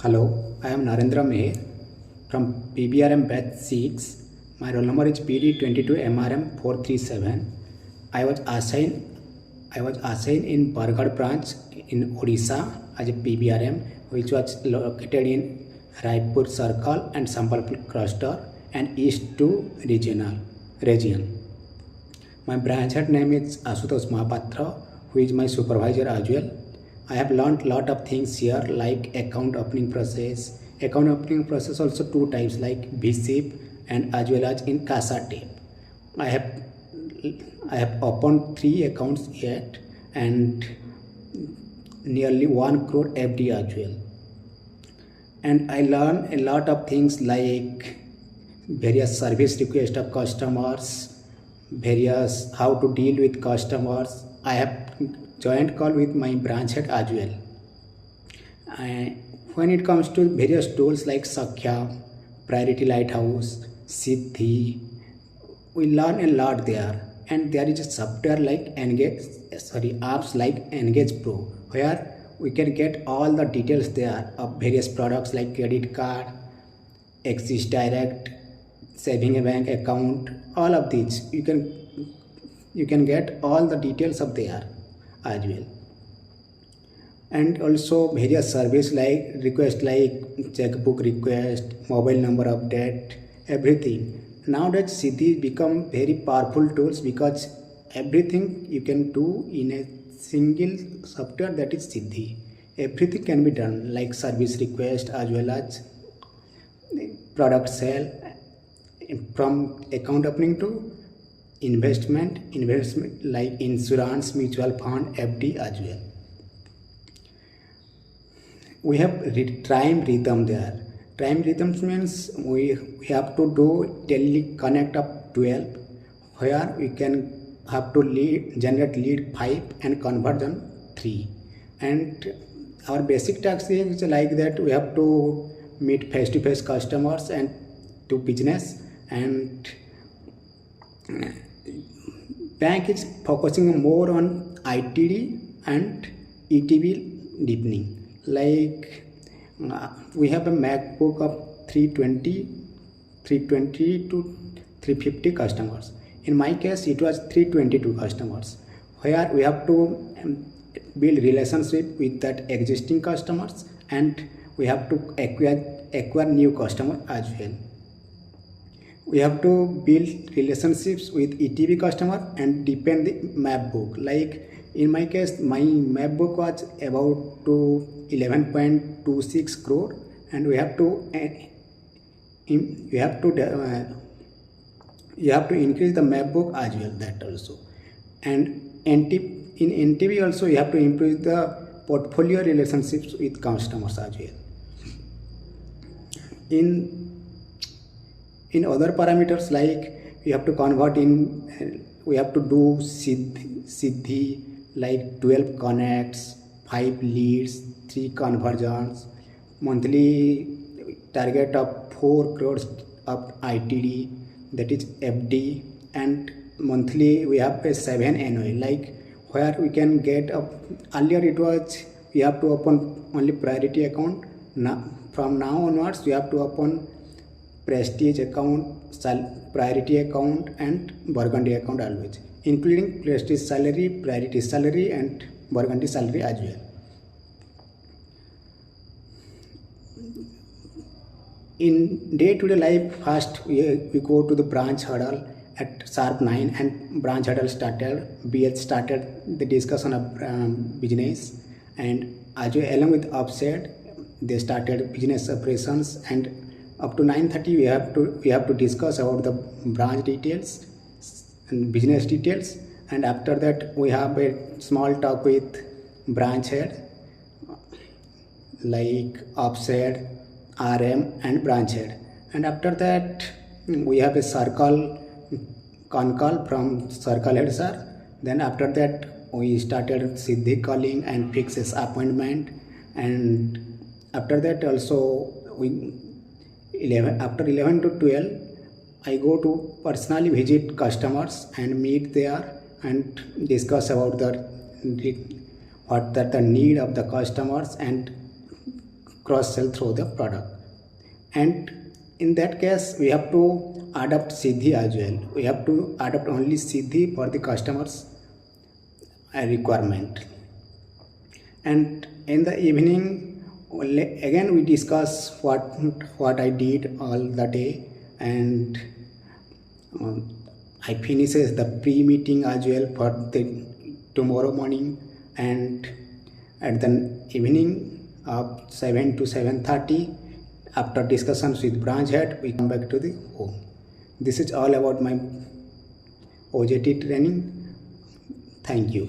Hello, I am Narendra Meher from PBRM batch 6. My roll number is PD22 MRM 437. I was assigned in Bargarh branch in Odisha as a PBRM, which was located in Raipur Circle and Sambalpur cluster and East 2 region. My branch head name is Asutosh Mahapatra, who is my supervisor as well. I have learned lot of things here like account opening process. Account opening process also two types like VSIP and as well as in CASA tape. I have opened 3 accounts yet and nearly 1 crore FD as well. And I learned a lot of things like various service requests of customers, various how to deal with customers. I have joint call with my branch head as well. When it comes to various tools like Sakhya, Priority Lighthouse, Siddhi, we learn a lot there. And there is a software like apps like Engage Pro, where we can get all the details there of various products like credit card, Axis Direct, saving a bank account, all of these. You can get all the details of there as well. And also various service like request like checkbook request, mobile number update, everything. Nowadays Siddhi become very powerful tools because everything you can do in a single software, that is Siddhi. Everything can be done like service request as well as product sale, from account opening to investment like insurance, mutual fund, FD as well. We have time rhythm there. Time rhythms means we have to do daily connect of 12, where we can have to generate lead 5 and conversion 3. And our basic task is like that we have to meet face-to-face customers and do business. And bank is focusing more on ITD and ETB deepening. Like we have a MacBook of 320 to 350 customers. In my case, it was 322 customers, where we have to build relationship with that existing customers, and we have to acquire new customer as well. We have to build relationships with ETB customer and deepen the MacBook. Like in my case, my MacBook was about to 11.26 crore, and you have to increase the MacBook as well, that also. And in NTB also you have to improve the portfolio relationships with customers as well. In other parameters, like we have to convert we have to do Siddhi like 12 connects, 5 leads, 3 conversions, monthly target of 4 crores of ITD, that is FD, and monthly we have a 7 NOI, like where we can get earlier it was we have to open only priority account. Now from now onwards we have to open prestige account, priority account, and burgundy account always, including prestige salary, priority salary, and burgundy salary as well. In day-to-day life, first we go to the branch huddle at sharp 9, and branch huddle started. BH started the discussion of business, and as well, along with offset, they started business operations, and up to 9:30 we have to discuss about the branch details and business details. And after that we have a small talk with branch head like offset, RM, and branch head. And after that we have a con call from circle head sir. Then after that we started Siddhi calling and fixes appointment. And after that also after 11 to 12 I go to personally visit customers and meet there and discuss about the need of the customers and cross sell through the product. And in that case we have to adopt Siddhi as well. We have to adopt only Siddhi for the customers requirement. And in the evening again we discuss what I did all the day, and I finishes the pre-meeting as well for the tomorrow morning. And at the evening of 7 to 7:30, after discussions with branch head, we come back to the home. This is all about my OJT training. Thank you.